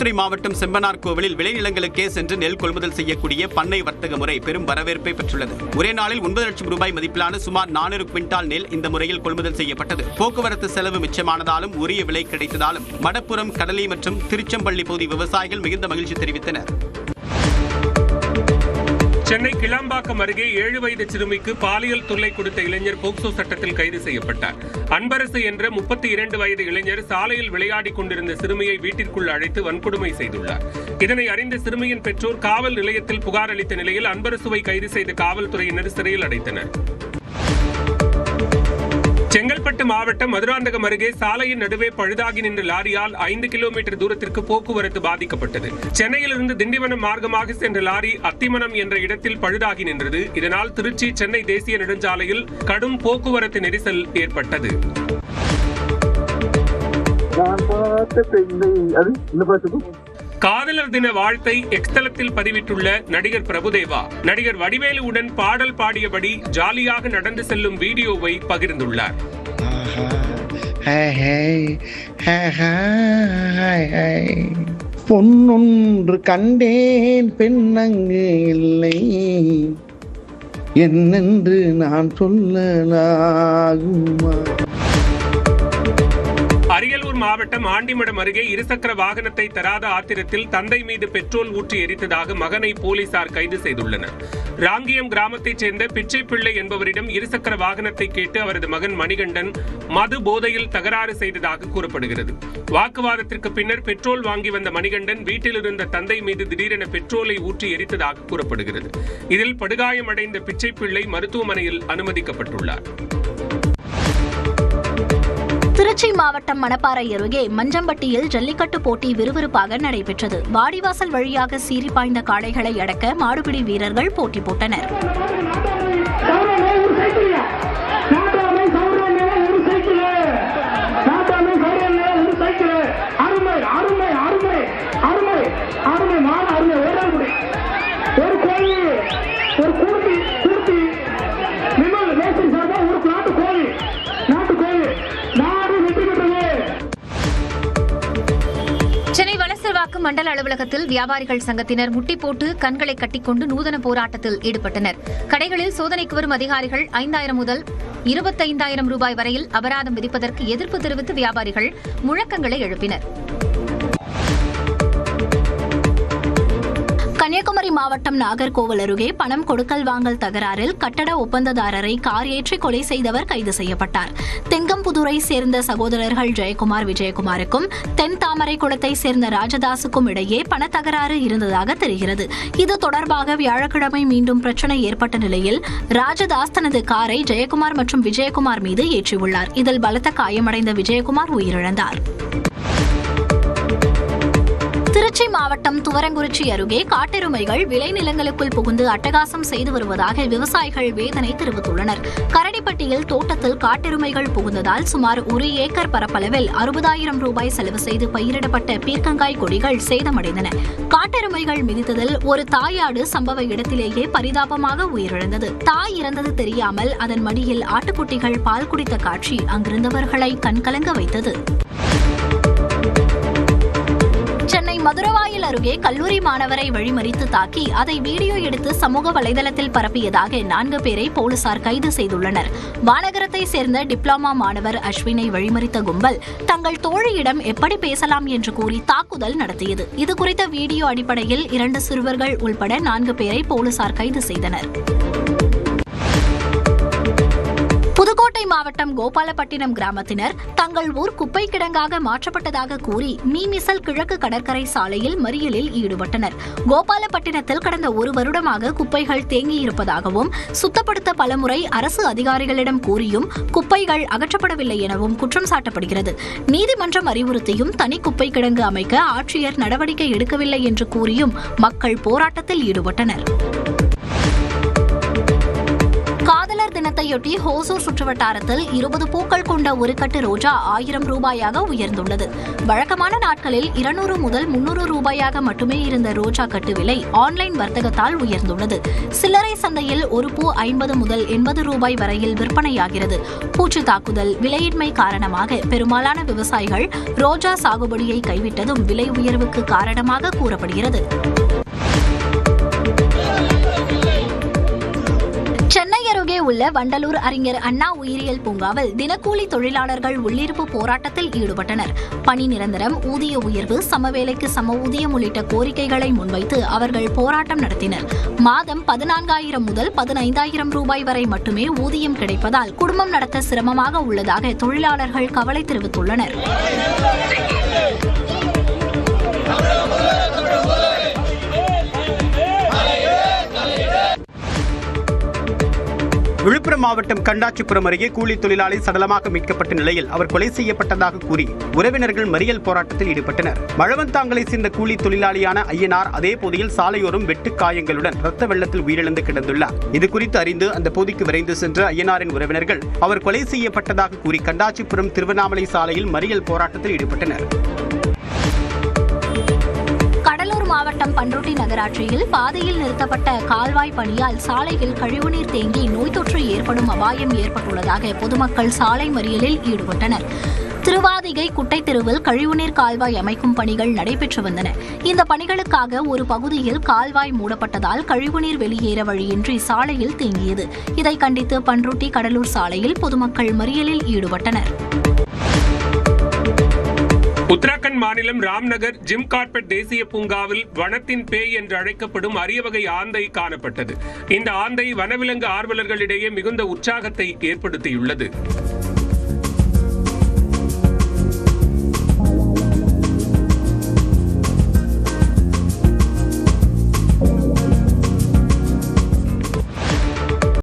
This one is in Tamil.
கன்னியாகுமரி மாவட்டம் செம்பனார் கோவிலில் விளைநிலங்களுக்கே சென்று நெல் கொள்முதல் செய்யக்கூடிய பண்ணை வர்த்தக முறை பெரும் வரவேற்பை பெற்றுள்ளது. ஒரே நாளில் 9 லட்சம் ரூபாய் மதிப்பிலான சுமார் 400 குவிண்டால் நெல் இந்த முறையில் கொள்முதல் செய்யப்பட்டது. போக்குவரத்து செலவு மிச்சமானதாலும் உரிய விலை கிடைத்ததாலும் மடப்புறம், கடலி மற்றும் திருச்செம்பள்ளி பகுதி விவசாயிகள் மிகுந்த மகிழ்ச்சி தெரிவித்தனர். சென்னை கிளாம்பாக்கம் அருகே 7 வயது சிறுமிக்கு பாலியல் தொல்லை கொடுத்த இளைஞர் போக்சோ சட்டத்தில் கைது செய்யப்பட்டார். அன்பரசு என்ற 32 வயது இளைஞர் சாலையில் விளையாடிக் கொண்டிருந்த சிறுமியை வீட்டிற்குள் அழைத்து வன்கொடுமை செய்துள்ளார். இதனை அறிந்த சிறுமியின் பெற்றோர் காவல் நிலையத்தில் புகார் அளித்த நிலையில் அன்பரசுவை கைது செய்த காவல்துறையினர் சிறையில் அடைத்தனர். செங்கல்பட்டு மாவட்டம் மதுராந்தகம் அருகே சாலையின் நடுவே பழுதாகி நின்ற லாரியால் 5 கிலோமீட்டர் தூரத்திற்கு போக்குவரத்து பாதிக்கப்பட்டது. சென்னையிலிருந்து திண்டிவனம் மார்க்கமாக சென்ற லாரி அத்திமனம் என்ற இடத்தில் பழுதாகி நின்றது. இதனால் திருச்சி சென்னை தேசிய நெடுஞ்சாலையில் கடும் போக்குவரத்து நெரிசல் ஏற்பட்டது. காதலர் தின வாழ்த்தை எக்ஸ் தளத்தில் பதிவிட்டுள்ள நடிகர் பிரபுதேவா, நடிகர் வடிவேலுவுடன் பாடல் பாடியபடி ஜாலியாக நடந்து செல்லும் வீடியோவை பகிர்ந்துள்ளார். பொன்னொன்று கண்டேன், பெண்ணங்கு இல்லை, என்னென்று நான் சொல்லலாகுமா? அரியலூர் மாவட்டம் ஆண்டிமடம் அருகே இருசக்கர வாகனத்தை தராத ஆத்திரத்தில் தந்தை மீது பெட்ரோல் ஊற்றி எரித்ததாக மகனை போலீசார் கைது செய்துள்ளனர். ராங்கியம் கிராமத்தைச் சேர்ந்த பிச்சை பிள்ளை என்பவரிடம் இருசக்கர வாகனத்தை கேட்டு அவரது மகன் மணிகண்டன் மது போதையில் தகராறு செய்ததாக கூறப்படுகிறது. வாக்குவாதத்திற்கு பின்னர் பெட்ரோல் வாங்கி வந்த மணிகண்டன் வீட்டில் இருந்த தந்தை மீது திடீரென பெட்ரோலை ஊற்றி எரித்ததாக கூறப்படுகிறது. இதில் படுகாயமடைந்த பிச்சை பிள்ளை மருத்துவமனையில் அனுமதிக்கப்பட்டுள்ளார். திருச்சி மாவட்டம் மணப்பாறை அருகே மஞ்சம்பட்டியில் ஜல்லிக்கட்டு போட்டி விறுவிறுப்பாக நடைபெற்றது. வாடிவாசல் வழியாக சீறி பாய்ந்த காளைகளை அடக்க மாடுபிடி வீரர்கள் போட்டி போட்டனர். மண்டல அலுவலகத்தில் வியாபாரிகள் சங்கத்தினர் முட்டி போட்டு கண்களை கட்டிக்கொண்டு நூதன போராட்டத்தில் ஈடுபட்டனர். கடைகளில் சோதனைக்கு வரும் அதிகாரிகள் 5,000 முதல் 25,000 ரூபாய் வரையில் அபராதம் விதிப்பதற்கு எதிர்ப்பு தெரிவித்து வியாபாரிகள் முழக்கங்களை எழுப்பினர். கன்னியாகுமரி மாவட்டம் நாகர்கோவில் அருகே பணம் கொடுக்கல் வாங்கல் தகராறில் கட்டட ஒப்பந்ததாரரை கார் ஏற்றி கொலை செய்தவர் கைது செய்யப்பட்டார். தெங்கம்புதூரை சேர்ந்த சகோதரர்கள் ஜெயக்குமார், விஜயகுமாருக்கும் தென் தாமரை குளத்தை சேர்ந்த ராஜதாசுக்கும் இடையே பண தகராறு இருந்ததாக தெரிகிறது. இது தொடர்பாக வியாழக்கிழமை மீண்டும் பிரச்சனை ஏற்பட்ட நிலையில் ராஜதாஸ் தனது காரை ஜெயக்குமார் மற்றும் விஜயகுமார் மீது ஏற்றியுள்ளார். இதில் பலத்த காயமடைந்த விஜயகுமார் உயிரிழந்தார். திருச்சி மாவட்டம் துவரங்குறிச்சி அருகே காட்டெருமைகள் விளைநிலங்களுக்குள் புகுந்து அட்டகாசம் செய்து வருவதாக விவசாயிகள் வேதனை தெரிவித்துள்ளனர். கரடிப்பட்டியில் தோட்டத்தில் காட்டெருமைகள் புகுந்ததால் சுமார் 1 ஏக்கர் பரப்பளவில் 60,000 ரூபாய் செலவு செய்து பயிரிடப்பட்ட பீர்க்கங்காய் கொடிகள் சேதமடைந்தன. காட்டெருமைகள் மிதித்ததில் ஒரு தாயாடு சம்பவ இடத்திலேயே பரிதாபமாக உயிரிழந்தது. தாய் இறந்தது தெரியாமல் அதன் மடியில் ஆட்டுக்குட்டிகள் பால் குடித்த காட்சி அங்கிருந்தவர்களை கண்கலங்க வைத்தது. சென்னை மதுரவாயல் அருகே கல்லூரி மாணவரை வழிமறித்து தாக்கி அதை வீடியோ எடுத்து சமூக வலைதளத்தில் பரப்பியதாக 4 பேரை போலீசார் கைது செய்துள்ளனர். வானகரத்தை சேர்ந்த டிப்ளமா மாணவர் அஸ்வினை வழிமறித்த கும்பல் தங்கள் தோழியிடம் எப்படி பேசலாம் என்று கூறி தாக்குதல் நடத்தியது. இதுகுறித்த வீடியோ அடிப்படையில் 2 சிறுவர்கள் உள்பட 4 பேரை போலீசார் கைது செய்தனர். புதுக்கோட்டை மாவட்டம் கோபாலப்பட்டினம் கிராமத்தினர் தங்கள் ஊர் குப்பை கிடங்காக மாற்றப்பட்டதாக கூறி மீமிசல் கிழக்கு கடற்கரை சாலையில் மறியலில் ஈடுபட்டனர். கோபாலப்பட்டினத்தில் கடந்த 1 வருடமாக குப்பைகள் தேங்கியிருப்பதாகவும் சுத்தப்படுத்த பலமுறை அரசு அதிகாரிகளிடம் கூறியும் குப்பைகள் அகற்றப்படவில்லை எனவும் குற்றம் சாட்டப்படுகிறது. நீதிமன்றம் அறிவுறுத்தியும் தனி குப்பை கிடங்கு அமைக்க ஆட்சியர் நடவடிக்கை எடுக்கவில்லை என்று கூறியும் மக்கள் போராட்டத்தில் ஈடுபட்டனர். காதலர் மகளிர் தினத்தையொட்டி ஹோசூர் சுற்றுவட்டாரத்தில் 20 பூக்கள் கொண்ட ஒரு கட்டு ரோஜா 1000 ரூபாயாக உயர்ந்துள்ளது. வழக்கமான நாட்களில் 200 முதல் 300 ரூபாயாக மட்டுமே இருந்த ரோஜா கட்டு விலை ஆன்லைன் வர்த்தகத்தால் உயர்ந்துள்ளது. சில்லறை சந்தையில் ஒரு பூ 50 முதல் 80 ரூபாய் வரையில் விற்பனையாகிறது. பூச்சி தாக்குதல், விலையின்மை காரணமாக பெரும்பாலான விவசாயிகள் ரோஜா சாகுபடியை கைவிட்டதும் விலை உயர்வுக்கு காரணமாக கூறப்படுகிறது. சென்னை அருகே உள்ள வண்டலூர் அறிஞர் அண்ணா உயிரியல் பூங்காவில் தினக்கூலி தொழிலாளர்கள் உள்ளிருப்பு போராட்டத்தில் ஈடுபட்டனர். பணி நிரந்தரம், ஊதிய உயர்வு, சமவேலைக்கு சம ஊதியம் உள்ளிட்ட கோரிக்கைகளை முன்வைத்து அவர்கள் போராட்டம் நடத்தினர். மாதம் 14,000 முதல் 15,000 ரூபாய் வரை மட்டுமே ஊதியம் கிடைப்பதால் குடும்பம் நடத்த சிரமமாக உள்ளதாக தொழிலாளர்கள் கவலை தெரிவித்துள்ளனர். விழுப்புரம் மாவட்டம் கண்டாச்சிபுரம் அருகே கூலி தொழிலாளி சடலமாக மீட்கப்பட்ட நிலையில் அவர் கொலை செய்யப்பட்டதாக கூறி உறவினர்கள் மறியல் போராட்டத்தில் ஈடுபட்டனர். மழவந்தாங்கலை சேர்ந்த கூலி தொழிலாளியான ஐயனார் அதே பகுதியில் சாலையோரம் வெட்டு காயங்களுடன் ரத்த வெள்ளத்தில் உயிரிழந்து கிடந்துள்ளார். இதுகுறித்து அறிந்து அந்த பகுதிக்கு விரைந்து சென்ற ஐயனாரின் உறவினர்கள் அவர் கொலை செய்யப்பட்டதாக கூறி கண்டாச்சிபுரம் திருவண்ணாமலை சாலையில் மறியல் போராட்டத்தில் ஈடுபட்டனர். கடலூர் மாவட்டம் பண்ருட்டி நகராட்சியில் பாதையில் நிறுத்தப்பட்ட கால்வாய் பணியால் சாலையில் கழிவுநீர் தேங்கி நோய் தொற்று ஏற்படும் அபாயம் ஏற்பட்டுள்ளதாக பொதுமக்கள் சாலை மறியலில் ஈடுபட்டனர். திருவாதிகை குட்டை தெருவில் கழிவுநீர் கால்வாய் அமைக்கும் பணிகள் நடைபெற்று வந்தன. இந்த பணிகளுக்காக ஒரு பகுதியில் கால்வாய் மூடப்பட்டதால் கழிவுநீர் வெளியேற வழியின்றி சாலையில் தேங்கியது. இதை கண்டித்து பண்ருட்டி கடலூர் சாலையில் பொதுமக்கள் மறியலில் ஈடுபட்டனர். உத்தராகண்ட் மாநிலம் ராம்நகர் ஜிம் கார்பெட் தேசிய பூங்காவில் வனத்தின் பேய் என்று அழைக்கப்படும் அரிய வகை ஆந்தை காணப்பட்டது. இந்த ஆந்தை வனவிலங்கு ஆர்வலர்களிடையே மிகுந்த உற்சாகத்தை ஏற்படுத்தியுள்ளது.